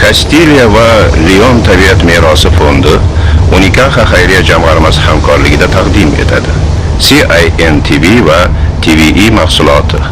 Kastiliya va Lion tabiat merosi fondi Unikaha xayriya jamg'armasi hamkorligida taqdim etadi. CINTV va TVI mahsuloti.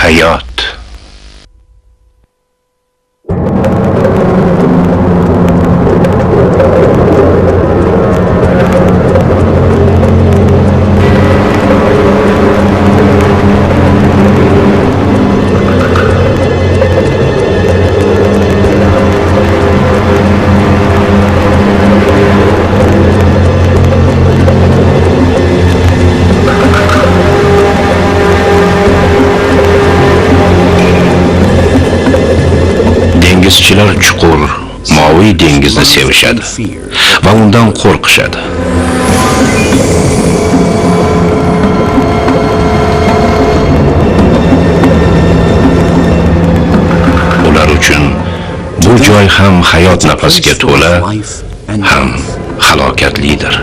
Hayot. Dengizchilar chuqur, moviy dengizni sevishadi va undan qo'rqishadi. Ular uchun bu joy ham hayot nafasiga to'la, ham halokatlidir.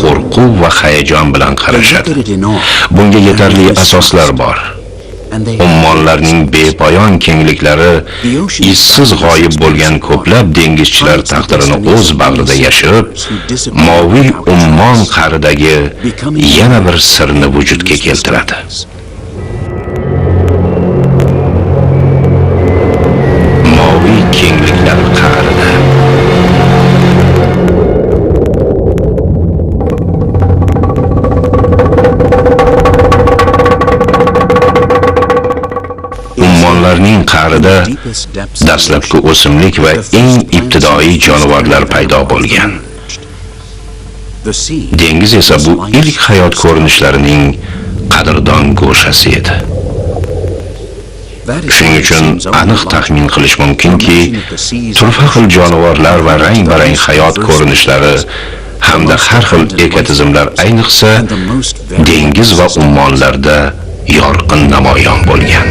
Qo'rquv va hayajon bilan qarashadi. Bunga yetarli asoslar bor. Ummonlarning bepoyon kengliklari izsiz g'oyib bo'lgan ko'plab dengizchilar taqdirini o'z bag'rida yashirib, moviy ummon qa'ridagi yana bir sirni vujudga keltiradi. Moviy kengliklar qa'rida ummonlarning qa'rida dastlabki o'simlik va eng ibtidoiy jonivorlar paydo bo'lgan. Dengiz esa bu ilk hayot ko'rinishlarining qadrdon go'shasi edi. Shuning uchun aniq taxmin qilish mumkinki, turfa xil jonivorlar va rang-barang hayot ko'rinishlari hamda har xil ekotizimlar ayniqsa dengiz va ummonlarda yorqin namoyon bo'lgan.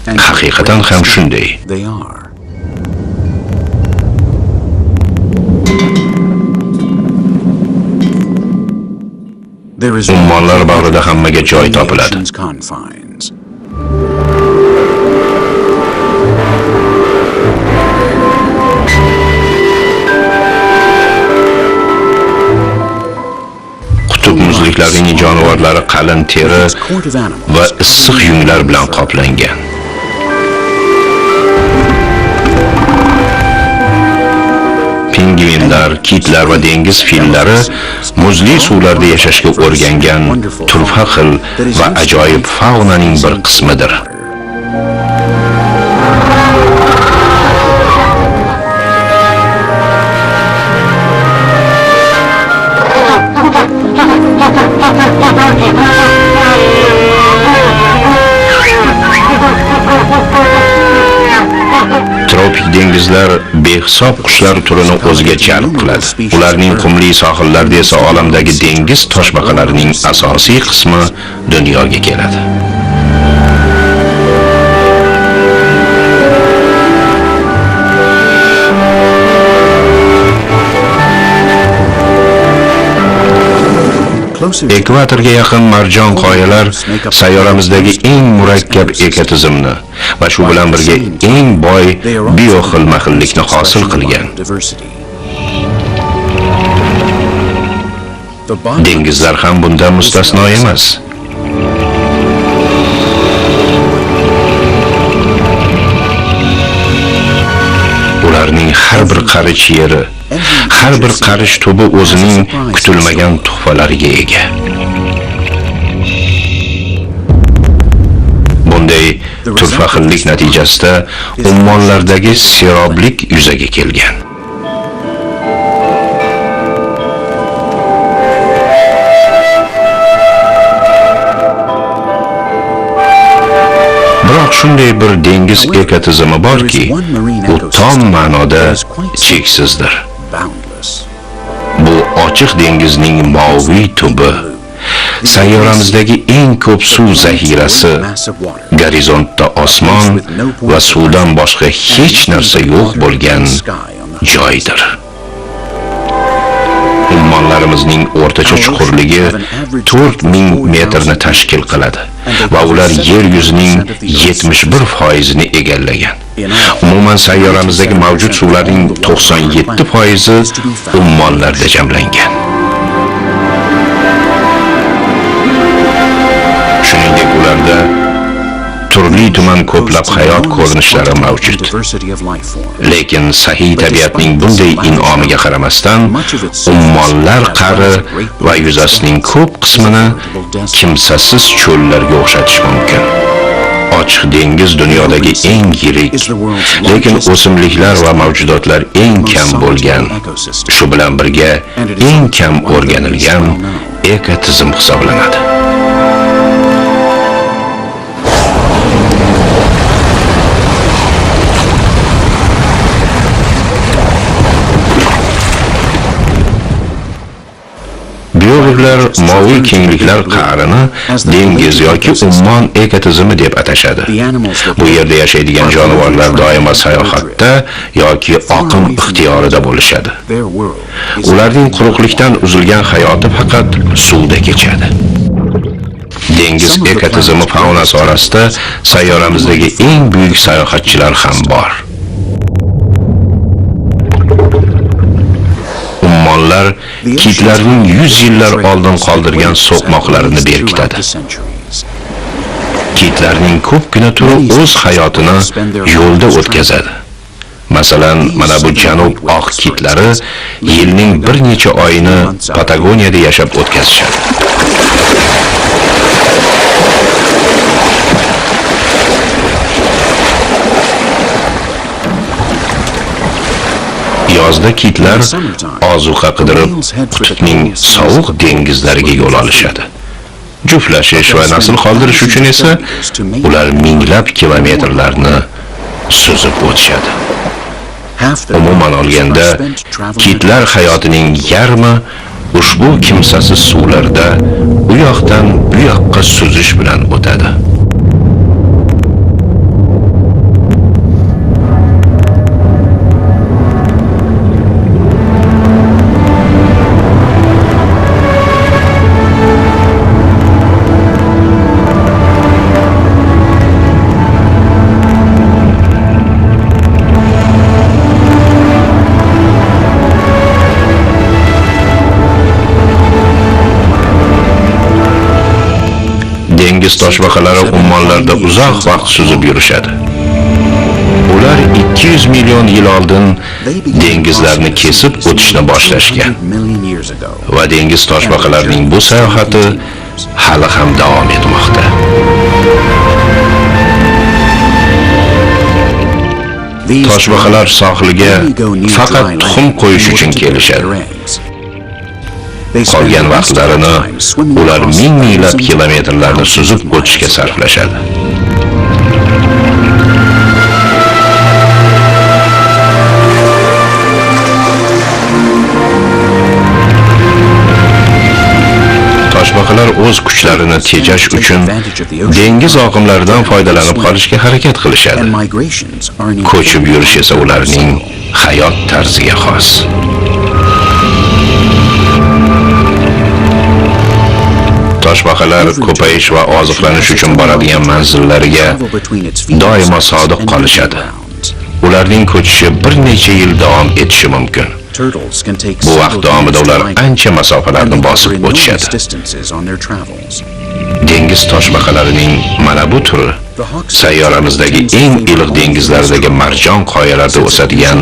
Haqiqatan ham shunday. Ummonlar bag'rida hammaga joy topiladi. Qutb muzliklarining jonivorlari qalin teri va issiq yunglar bilan qoplangan. Pingvinlar, kitlar va dengiz fillari muzli suvlarda yashashga o'rgangan turfa xil va ajoyib faunaning bir qismidir. Tropik dengizlar behisob qushlar turini o'ziga jalb qiladi. Ularning qumli sohillarida esa olamdagi dengiz toshbaqalarining asosiy qismi dunyoga keladi. Ekvatorga yaqin marjon qoyalar sayyoramizdagi eng murakkab ekotizimni va shu bilan birga eng boy bioxilma-xillikni hosil qilgan. Dengizlar ham bundan mustasno emas. Ularning har bir qarich yeri, har bir qarich tubi o'zining kutilmagan tuhfalariga ega. Bunday turfaxillik natijasida ummonlardagi seroblik yuzaga kelgan. Biroq shunday bir dengiz ekotizimi borki, u tom ma'noda cheksizdir. Bu ochiq dengizning moviy tubi, sayyoramizdagi eng ko'p suv zaxirasi, gorizontda osmon va suvdan boshqa hech narsa yo'q bo'lgan joydir. Ummonlarimizning o'rtacha chuqurligi 4000 metrni tashkil qiladi va ular yer yuzining 71%ni egallagan. Umuman sayyoramizdagi mavjud suvlarning 97% ummonlarda jamlangan. Shuningdek, ularda turli-tuman ko'plab hayot ko'rinishlari mavjud. Lekin sahiy tabiatning bunday in'omiga qaramasdan, ummonlar qari va yuzasining ko'p qismini kimsasiz cho'llarga o'xshatish mumkin. Ochiq dengiz dunyodagi eng yirik, lekin o'simliklar va mavjudotlar eng kam bo'lgan, shu bilan birga eng kam o'rganilgan ekotizim hisoblanadi. Biologlar moviy kengliklar qa'rini dengiz yoki ummon ekotizimi deb atashadi. Bu yerda yashaydigan jonivorlar doimo sayohatda yoki oqim ixtiyorida bo'lishadi. Ularning quruqlikdan uzilgan hayoti faqat suvda kechadi. Dengiz ekotizimi faunasi orasida sayyoramizdagi eng buyuk sayohatchilar ham bor. Ummonlar kitlarning 100 yillar oldin qoldirgan so'qmoqlarini berkitadi. Kitlarning ko'pgina turi o'z hayotini yo'lda o'tkazadi. Masalan, mana bu janub oq kitlari yilning bir necha oyini Patagoniyada yashab o'tkazishadi. Yozda kitlar ozuqa qidirib qutbning sovuq dengizlariga yo'l olishadi. Juftlashish va nasl qoldirish uchun esa ular minglab kilometrlarni suzib o'tishadi. Umuman olganda, kitlar hayotining yarmi ushbu kimsasiz suvlarda u yoqdan bu yoqqa suzish bilan o'tadi. Dengiz toshbaqalari ummonlarda uzoq vaqt suzib yurishadi. Ular 200 million yil oldin dengizlarni kesib o'tishni boshlashgan. Va dengiz toshbaqalarining bu sayohati hali ham davom etmoqda. Toshbaqalar sohilga faqat tuxum qo'yish uchun kelishadi. Qolgan vaqtlarini ular minglab kilometrlarni suzib o'tishga sarflashadi. Toshbaqalar o'z kuchlarini tejash uchun dengiz oqimlaridan foydalanib qolishga harakat qilishadi. Ko'chib yurish esa ularning hayot tarziga xos. Toshbaqalar ko'payish va oziqlanish uchun boradigan manzillariga doimo sodiq qolishadi. Ularning ko'chishi bir necha yil davom etishi mumkin. Bu vaqt davomida ular ancha masofalarni bosib o'tishadi. dengiz toshbaqalarining mana bu turi sayyoramizdagi eng iliq dengizlardagi marjon qoyalarda o'sadigan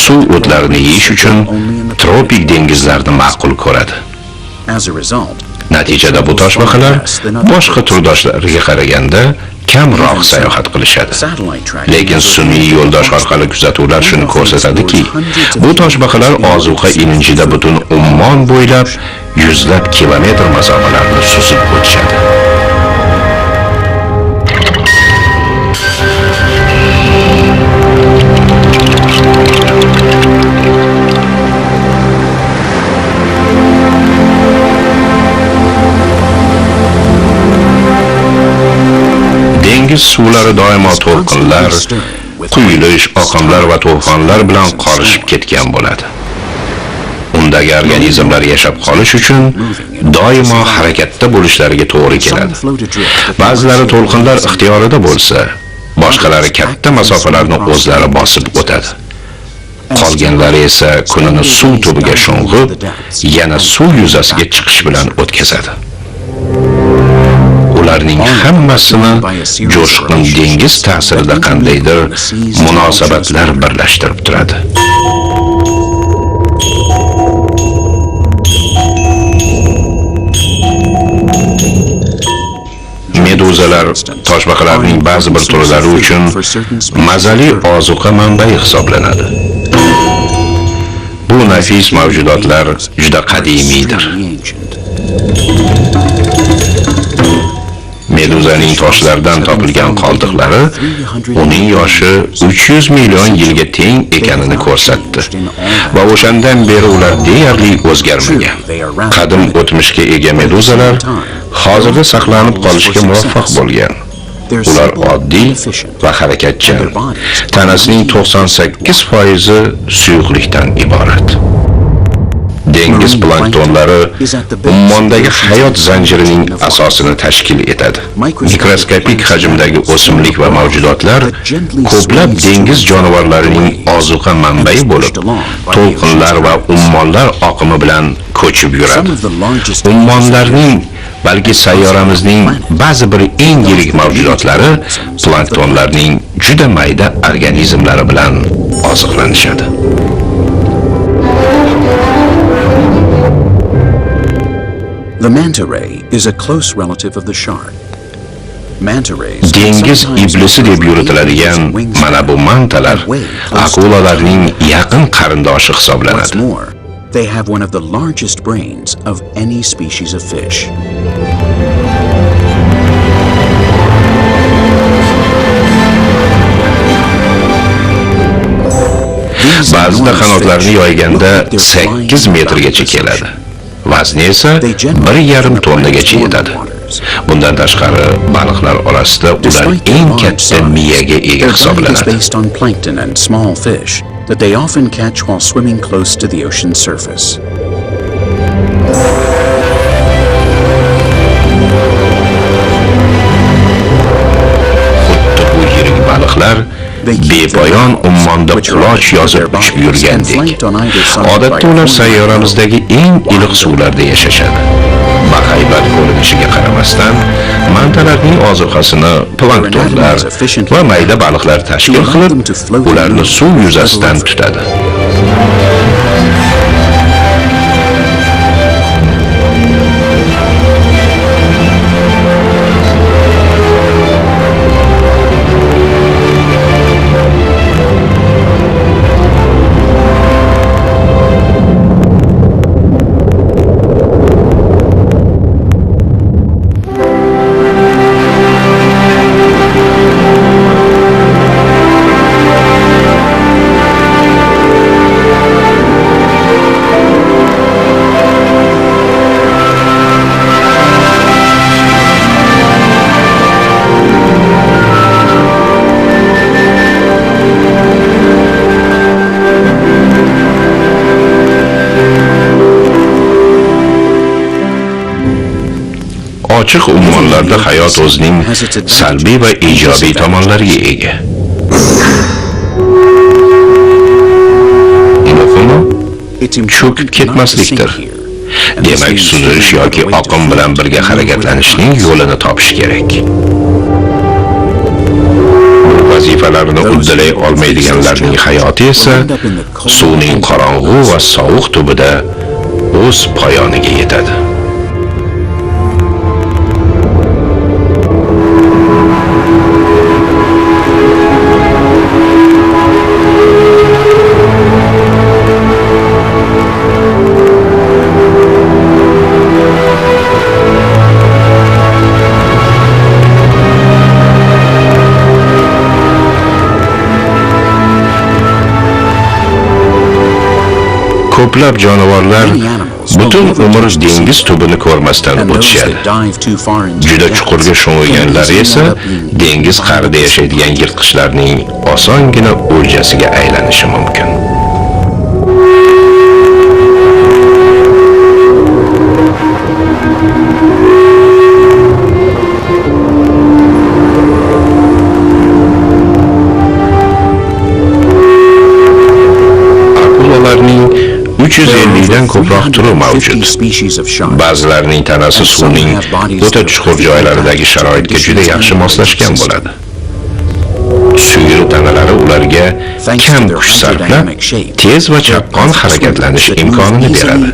suv o'tlarini yeyish uchun tropik dengizlarni ma'qul ko'radi. Natijada bu toshbaqalar boshqa turdoshlariga qaraganda kamroq sayohat qilishadi. Lekin sun'iy yo'ldosh orqali kuzatuvlar shuni ko'rsatadiki, bu toshbaqalar ozuqa ilinjida butun Ummon bo'ylab yuzlab kilometr masofalarni suzib o'tishadi. Dengiz suvlari doimo to'lqinlar, quyilish, oqimlar va to'fonlar bilan qorishib ketgan bo'ladi. Undagi organizmlar yashab qolish uchun doimo harakatda bo'lishlariga to'g'ri keladi. Ba'zilari to'lqinlar ixtiyorida bo'lsa, boshqalari katta masofalarni o'zlari bosib o'tadi. Qolganlari esa kunini suv tubiga sho'ng'ib, yana suv yuzasiga chiqish bilan o'tkazadi. Ularning hammasini jo'shqin dengiz ta'sirida qandaydir munosabatlar birlashtirib turadi. Meduzalar toshbaqalarning ba'zi bir turlari uchun mazali ozuqa manbai hisoblanadi. Bu nafis mavjudotlar juda qadimiydir. Meduzaning toshlardan topilgan qoldiqlari uning yoshi 300 million yilga teng ekanini ko'rsatdi va o'shandan beri ular deyarli o'zgarmagan. Qadim o'tmishga ega meduzalar hozirda saqlanib qolishga muvaffaq bo'lgan. Ular oddiy va harakatchan. Tanasining 98% suyuqlikdan iborat. Dengiz planktonlari Ummondagi hayot zanjirining asosini tashkil etadi. Mikroskopik hajmdagi o'simlik va mavjudotlar ko'plab dengiz jonivorlarining ozuqa manbai bo'lib, to'lqinlar va ummonlar oqimi bilan ko'chib yuradi. Ummonlarning, balki sayyoramizning ba'zi bir eng yirik mavjudotlari planktonlarning juda mayda organizmlari bilan oziqlanishadi. The manta ray is a close relative of the shark. Dengiz iblisi deb yuritiladigan mana bu mantalar akulalarning yaqin qarindoshi hisoblanadi. They have one of the largest brains of any species of fish. Ba'zida qanotlarini yoyganda 8 metrgacha keladi. Vazni esa 1,5 tonnagacha yetadi. Bundan tashqari, baliqlar orasida ular eng katta miyaga ega hisoblanadi. Based on plankton and small fish that they often catch while swimming close to the ocean surface. Xuddi bu yirik baliqlar bepoyon ummonda quloch yozib uchib yurgandek. Odatda ular sayyoramizdagi eng iliq suvlarda yashashadi. Bahaybat ko'rinishiga qaramasdan, mantalarning ozuqasini planktonlar va mayda baliqlar tashkil qilib, ularni suv yuzasidan tutadi. Ochiq ummonlarda hayot o'zining salbiy va ijobiy tomonlariga ega. Muhimi cho'kib ketmaslikdir. Demak, suzish yoki oqim bilan birga harakatlanishning yo'lini topish kerak. Vazifalarni uddalay olmaydiganlarning hayoti esa suvning qorong'u va sovuq tubida o'z poyoniga yetadi. Ko'plab jonivorlar butun umr dengiz tubini ko'rmasdan o'tishadi. Juda chuqurga sho'ng'iganlar esa dengiz qa'rida yashaydigan yirtqichlarning osongina o'ljasiga aylanishi mumkin. Akulalarning 350 dan ko'proq turi mavjud. Ba'zilarining tanasi suvning o'ta chuqur joylaridagi sharoitga juda yaxshi moslashgan bo'ladi. Suyri tanalari ularga kam kuch sarflab, tez va chaqqon harakatlanish imkonini beradi.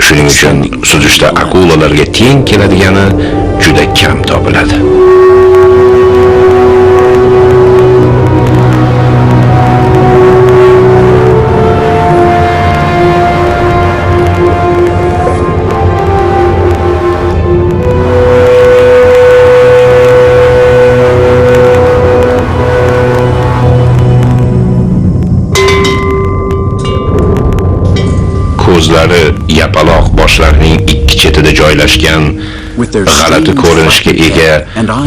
Shuning uchun suzishda akulalarga teng keladigani juda kam topiladi. Ko'zlari yapaloq boshlarining ikki chetida joylashgan g'alati ko'rinishga ega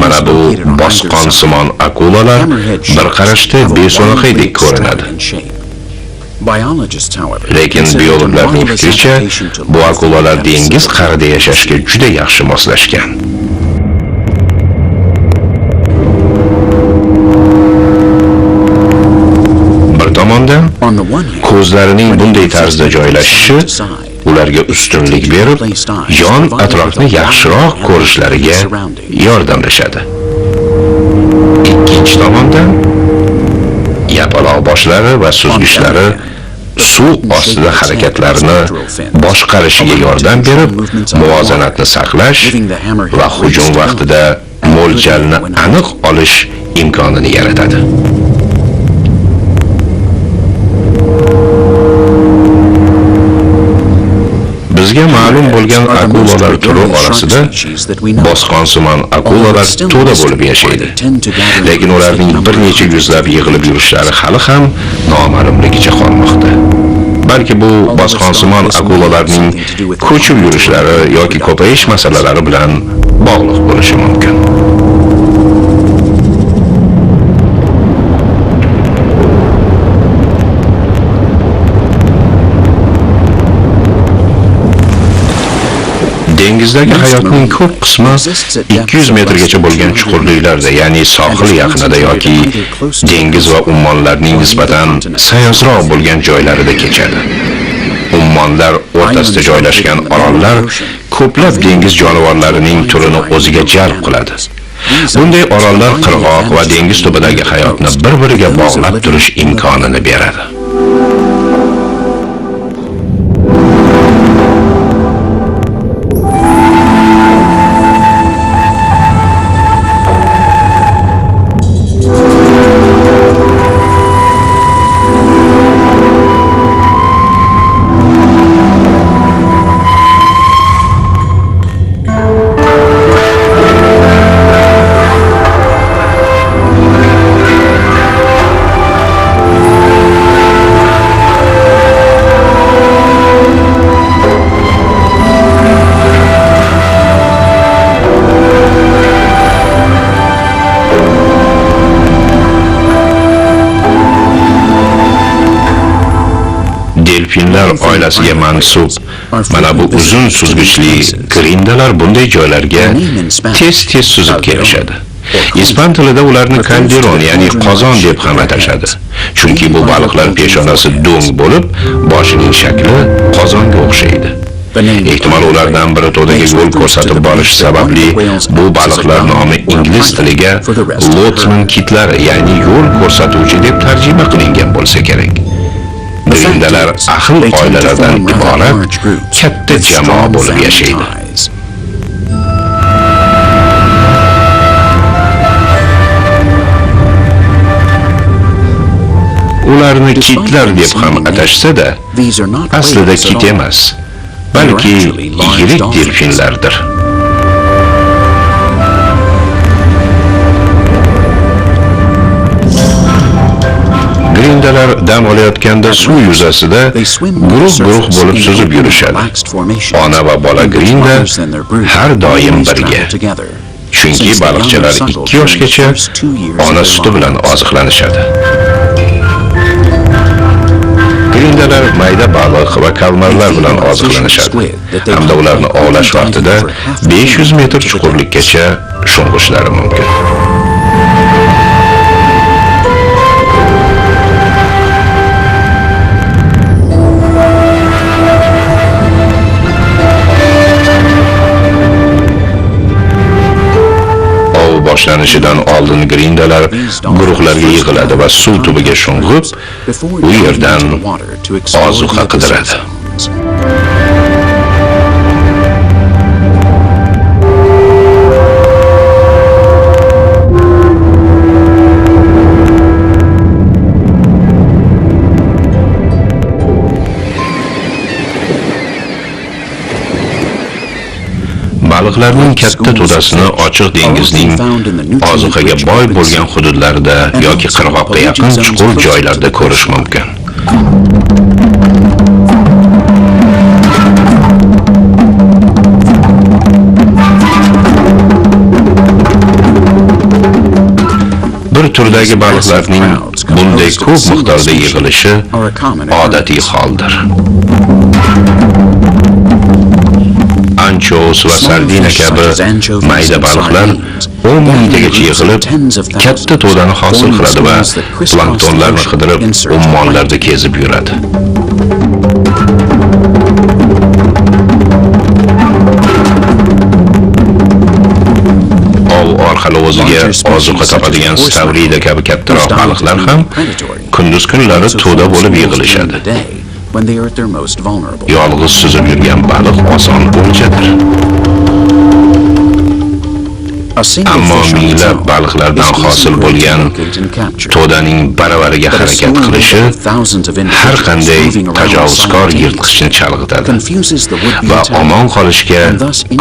mana bu bosqonsimon akulalar bir qarashda beso'naqaydek ko'rinadi. Lekin biologlarning fikricha, bu akulalar dengiz qa'rida yashashga juda yaxshi moslashgan. Tomondan ko'zlarining bunday tarzda joylashishi ularga ustunlik berib, yon atrofni yaxshiroq ko'rishlariga yordamlashadi. Ikkinchi tomondan yapaloq boshlari va suzgichlari suv ostida harakatlarini boshqarishiga yordam berib, muvozanatni saqlash va hujum vaqtida mo'ljalni aniq olish imkonini yaratadi. Bizga ma'lum bo'lgan akulalar turi orasida bosqonsimon akulalar to'da bo'lib yashaydi. Lekin ularning bir necha yuzlab yig'ilib yurishlari hali ham noma'lumligicha qolmoqda. Balki bu bosqonsimon akulalarning ko'chib yurishlari yoki ko'payish masalalari bilan bog'liq bo'lishi mumkin. Dengizdagi hayotning ko'p qismi 200 metrgacha bo'lgan chuqurliklarda, ya'ni sohil yaqinida yoki dengiz va ummonlarning nisbatan sayozroq bo'lgan joylarida kechadi. Ummonlar o'rtasida joylashgan orollar ko'plab dengiz jonivorlarining turini o'ziga jalb qiladi. Bunday orollar qirg'oq va dengiz tubidagi hayotni bir-biriga bog'lab turish imkonini beradi. Delfinlar oilasiga mansub mana bu uzun suzgichli grindalar bunday joylarga tez-tez suzib kelishadi. Ispan tilida ularni kalderon, ya'ni qozon deb ham atashadi. Chunki bu baliqlar peshonasi do'ng bo'lib, boshining shakli qozonga o'xshaydi. Ehtimol ulardan biri to'daga yo'l ko'rsatib borish sababli bu baliqlar nomi ingliz tiliga Lotman kitlari, ya'ni yo'l ko'rsatuvchi deb tarjima qilingan bo'lsa kerak. Grindalar ahil oilalardan iborat katta jamoa bo'lib yashaydi. Ularni kitlar deb ham atashsa-da, aslida kit emas, balki yirik delfinlardir. Grindalar dam olayotganda suv yuzasida guruh-guruh bo'lib suzib yurishadi. Ona va bola grinda har doim birga. Chunki baliqchalar 2 yoshgacha ona suti bilan oziqlanishadi. Grindalar mayda baliq va kalmarlar bilan oziqlanishadi hamda ularni ovlash vaqtida 500 metr chuqurlikkacha sho'ng'ishlari mumkin. Boshlanishidan oldin grindalar guruhlarga yig'iladi va suv tubiga sho'ng'ib, u yerdan ozuqa qidiradi. Baliqlarning katta to'dasini ochiq dengizning ozuqaga boy bo'lgan hududlarida yoki qirg'oqqa yaqin chuqur joylarda ko'rish mumkin. Bir turdagi baliqlarning bunday ko'p miqdorda yig'ilishi odatiy holdir. Anchovis va sardina kabi mayda baliqlar 10 mingtagacha yig'ilib, katta to'dani hosil qiladi va planktonlarni qidirib, ummonlarda kezib yuradi. Ov orqali o'ziga ozuqa topadigan stavrida kabi kattaroq baliqlar ham kunduz kunlari to'da bo'lib yig'ilishadi. Yolg'iz suzib yurgan baliq oson o'ljadir. Ammo minglab baliqlardan hosil bo'lgan to'daning baravariga harakat qilishi har qanday tajovuzkor yirtqichni chalg'itadi va omon qolishga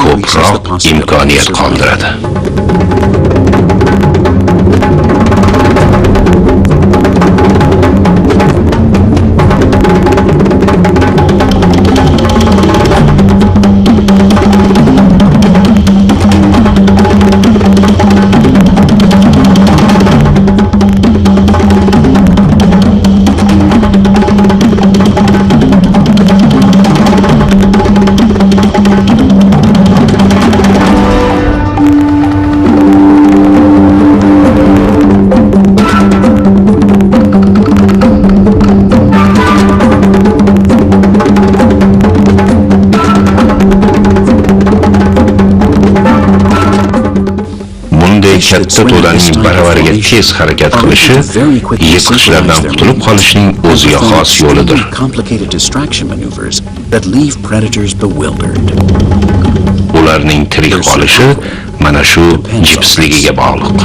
ko'proq imkoniyat qoldiradi. Katta to'daning baravariga tez harakat qilishi yirtqichlardan qutulib qolishning o'ziga xos yo'lidir. Ularning tirik qolishi mana shu jipsligiga bog'liq.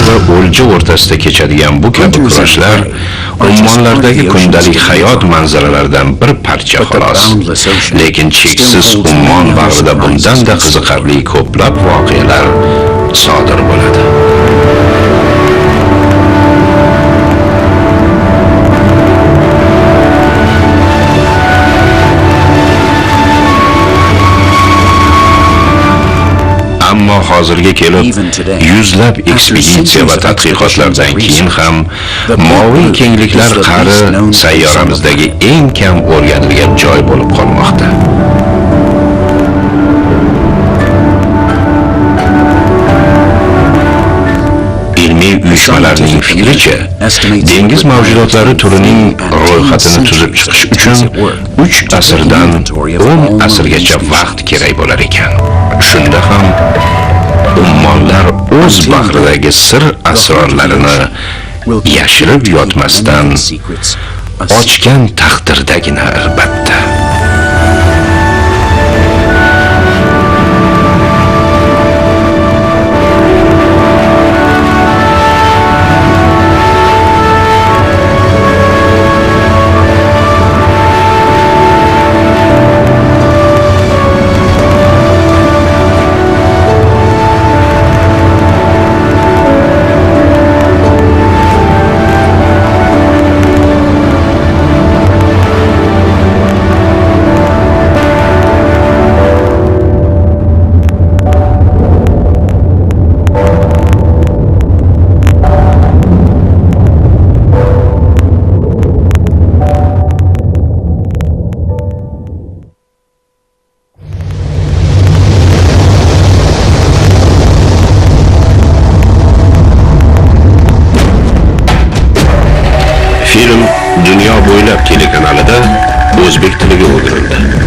Va o'lja o'rtasida kechadigan bu kabi kurashlar ummonlardagi kundalik hayot manzaralaridan bir parcha xolos. Lekin cheksiz ummon bag'rida bundan-da qiziqarli ko'plab voqealar sodir bo'ladi. Ammo hozirga kelib yuzlab ekspeditsiya va tadqiqotlardan keyin ham Moviy kengliklar qari sayyoramizdagi eng kam o'rganilgan joy bo'lib qolmoqda. ilmiy uyushmalarning fikricha, dengiz mavjudotlari turining ro'yxatini tuzib chiqish uchun 3 asrdan 10 asrgacha vaqt kerak bo'lar ekan. Shunda ham ummonlar o'z bahridagi sir asrorlarini yashirib yotmasdan ochgan taqdirdagina albatta. Film Dunyo bo'ylab telekanalida o'zbek tiliga o'girildi.